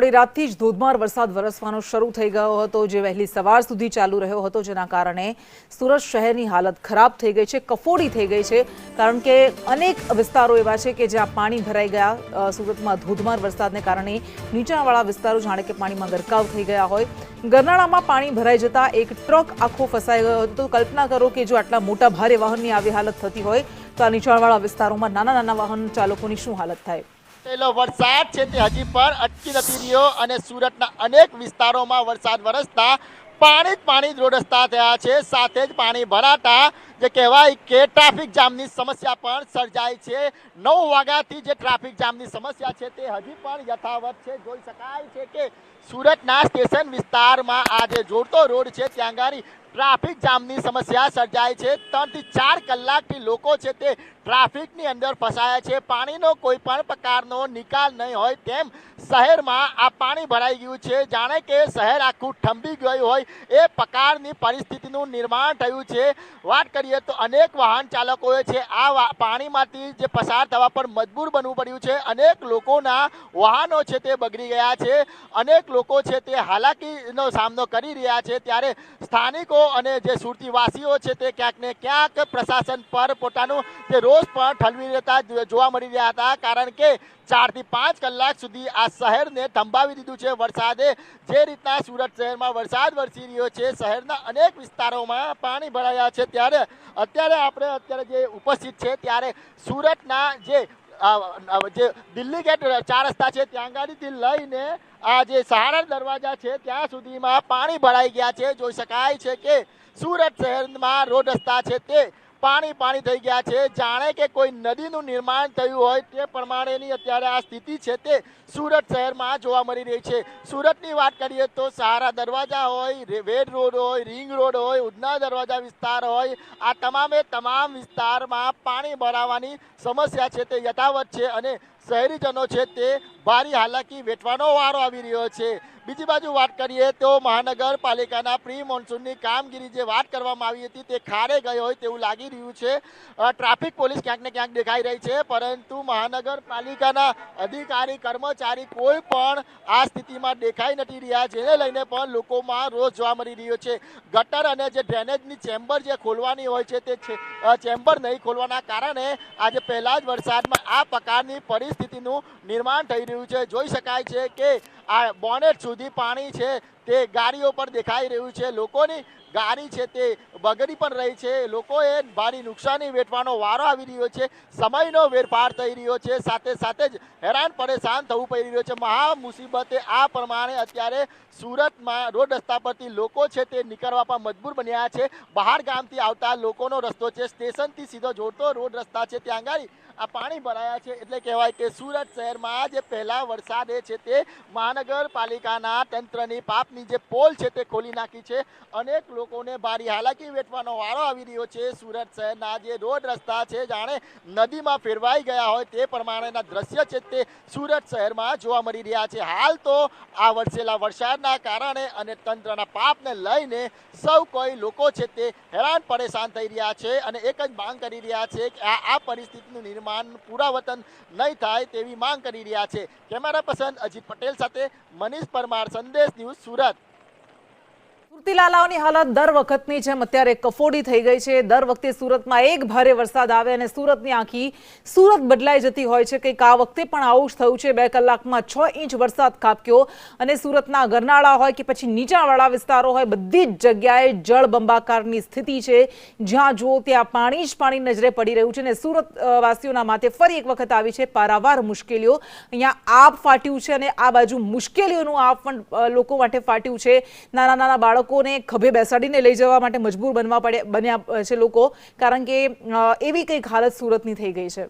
મોડી રાતથી જ ધોધમાર વરસાદ વરસવાનો શરૂ થઈ ગયો હતો, જે વહેલી સવાર સુધી ચાલુ રહ્યો હતો, જેના કારણે સુરત શહેરની હાલત ખરાબ થઈ ગઈ છે, કફોડી થઈ ગઈ છે, કારણ કે અનેક વિસ્તારો એવા છે કે જ્યાં પાણી ભરાઈ ગયા। સુરતમાં ધોધમાર વરસાદને કારણે નીચાણવાળા વિસ્તારો જાણે કે પાણીમાં ગરકાવ થઈ ગયા હોય। ગરનાળામાં પાણી ભરાઈ જતા એક ટ્રક આખો ફસાઈ ગયો હતો। તો કલ્પના કરો કે જો આટલા મોટા ભારે વાહનની આવી હાલત થતી હોય તો આ નીચાણવાળા વિસ્તારોમાં નાના નાના વાહન ચાલકોની શું હાલત થાય। વરસાદ છે તે હજી પણ અટકી નથી રહ્યો અને સુરતના અનેક વિસ્તારોમાં વરસાદ વરસતા પાણી રોડ રસ્તા થયા છે, સાથે જ પાણી ભરાતા જે કહેવાય કે ટ્રાફિક જામની સમસ્યા પણ સર્જાય છે। 9 વાગ્યાથી જે ટ્રાફિક જામની સમસ્યા છે તે હજી પણ યથાવત છે। જોઈ શકાય છે કે સુરતના સ્ટેશન વિસ્તારમાં આ જે જોડતો રોડ છે ત્યાં આગળ ટ્રાફિક જામની સમસ્યા સર્જાય છે। 3 થી 4 કલાકથી લોકો છે તે ટ્રાફિકની અંદર ફસાયા છે। પાણીનો કોઈ પણ પ્રકારનો નિકાલ નહીં હોય તેમ શહેરમાં આ પાણી ભરાઈ ગયું છે, જાણે કે શહેર આખું ઠંબી ગયું હોય એ પ્રકારની પરિસ્થિતિનું નિર્માણ થયું છે। વાત કરીએ તો અનેક વાહન ચાલકોએ છે આ પાણીમાંથી જે પસાર થવા પર મજબૂર બનવું પડ્યું છે। અનેક લોકોના વાહનો છે તે બગડી ગયા છે, અનેક લોકો છે તે હાલાકીનો સામનો કરી રહ્યા છે। ત્યારે સ્થાનિકો અને જે સુરતીવાસીઓ છે તે ક્યાંક ને ક્યાંક પ્રશાસન પર પોતાનું જે રોષ પણ ઠલવી રહેતા જોવા મળી રહ્યા હતા, કારણ કે 4 થી 5 કલાક સુધી આ શહેરને થંભાવી દીધું છે વરસાદે। જે રીતના સુરત શહેરમાં વરસાદ વરસી રહ્યો છે, શહેરના અનેક વિસ્તારોમાં પાણી ભરાયા છે, ત્યારે અત્યારે જે ઉપસ્થિત છે ત્યારે સુરતના જે દિલ્હી ગેટ 4 રસ્તા છે ત્યાં ગાડીથી લઈને આ જે સહારા દરવાજા છે ત્યાં સુધીમાં પાણી ભરાઈ ગયા છે। જોઈ શકાય છે કે સુરત શહેરમાં રોડ રસ્તા છે તે પાણી થઈ ગયા છે, જાણે કે કોઈ નદીનું નિર્માણ થયું હોય તે પ્રમાણેની અત્યારે આ સ્થિતિ છે તે સુરત શહેરમાં જોવા મળી રહી છે। સુરતની વાત કરીએ તો સહારા દરવાજા હોય, વેડ રોડ હોય, રિંગ રોડ હોય, ઉધના દરવાજા વિસ્તાર હોય, આ તમામ વિસ્તારમાં પાણી ભરાવાની સમસ્યા છે તે યથાવત છે અને શહેરીજનો છે તે ભારી હાલાકી વેઠવાનો વારો આવી રહ્યો છે। બીજી બાજુ વાત કરીએ તો મહાનગરપાલિકાના પ્રી મોન્સૂનની કામગીરી જે વાત કરવામાં આવી હતી તે ખારે ગઈ હોય તેવું લાગી રહ્યું છે। ટ્રાફિક પોલીસ ક્યાંક ને ક્યાંક દેખાઈ રહી છે, પરંતુ મહાનગરપાલિકાના અધિકારી કર્મચારી કોઈ પણ આ સ્થિતિમાં દેખાઈ નથી રહ્યા, જેને લઈને પણ લોકોમાં રોષ જોવા મળી રહ્યો છે। ગટર અને જે ડ્રેનેજની ચેમ્બર જે ખોલવાની હોય છે તે ચેમ્બર નહીં ખોલવાના કારણે આજે પહેલા જ વરસાદમાં આ પ્રકારની પરિસ્થિતિનું નિર્માણ થઈ રહ્યું છે। જોઈ શકાય છે કે આ બોનેટ સુધી પાણી છે તે ગાડીઓ પર દેખાઈ રહ્યું છે, લોકોની ગાડી છે તે બગડી પણ રહી છે, લોકોએ ભારી નુકસાની વેઠવાનો વારો આવી રહ્યો છે, સમયનો વેરફાર થઈ રહ્યો છે, સાથે જ હેરાન પરેશાન થવું પડી રહ્યું છે। મહા મુસીબતે આ પ્રમાણે અત્યારે સુરતમાં રોડ રસ્તા પરથી લોકો છે તે નીકળવા પર મજબૂર બન્યા છે। બહાર ગામથી આવતા લોકોનો રસ્તો છે, સ્ટેશનથી સીધો જોડતો રોડ રસ્તા છે ત્યાં આગળ આ પાણી ભરાયા છે, એટલે કહેવાય કે સુરત શહેરમાં જે પહેલા વરસાદે છે તે મહાનગરપાલિકાના તંત્રની પાપની જે પોલ છે તે ખોલી નાખી છે। અનેક લોકોને ભારી હાલાકી વેઠવાનો વારો આવી રહ્યો છે। સુરત શહેરના જે રોડ રસ્તા છે જાણે નદીમાં ફેરવાઈ ગયા હોય તે પ્રમાણેના દ્રશ્ય છે તે સુરત શહેરમાં જોવા મળી રહ્યા છે। હાલ તો આ વરસેલા વરસાદના કારણે અને તંત્રના પાપને લઈને સૌ કોઈ લોકો છે તે હેરાન પરેશાન થઈ રહ્યા છે અને એક જ માંગ કરી રહ્યા છે કે આ પરિસ્થિતિનું નિર્માણ પુનરાવર્તન નહીં થાય તેવી માંગ કરી રહ્યા છે। કેમેરા પર્સન અજીત પટેલ સાથે મનીષ પરમાર, સંદેશ ન્યૂઝ, સુરત। સુરતીલાલાઓની હાલત દર વખતની જેમ અત્યારે કફોડી થઈ ગઈ છે। દર વખતે સુરતમાં એક ભારે વરસાદ આવે અને સુરતની આખી સુરત બદલાઈ જતી હોય છે। કંઈક આ વખતે પણ આવું જ થયું છે। 2 કલાકમાં 6 ઇંચ વરસાદ ખાબક્યો અને સુરતના ગરનાળા હોય કે પછી નીચાણવાળા વિસ્તારો હોય, બધી જ જગ્યાએ જળબંબાકારની સ્થિતિ છે। જ્યાં જુઓ ત્યાં પાણી જ પાણી નજરે પડી રહ્યું છે અને સુરત વાસીઓના માથે ફરી એક વખત આવી છે પારાવાર મુશ્કેલીઓ। અહીંયા આબ ફાટ્યું છે અને આ બાજુ મુશ્કેલીઓનું આબ પણ લોકો માટે ફાટ્યું છે। નાના નાના બાળકોને ખભે બેસાડીને લઈ જવા માટે મજબૂર બન્યા છે લોકો, કારણ કે એવી કંઈક હાલત સુરતની થઈ ગઈ છે।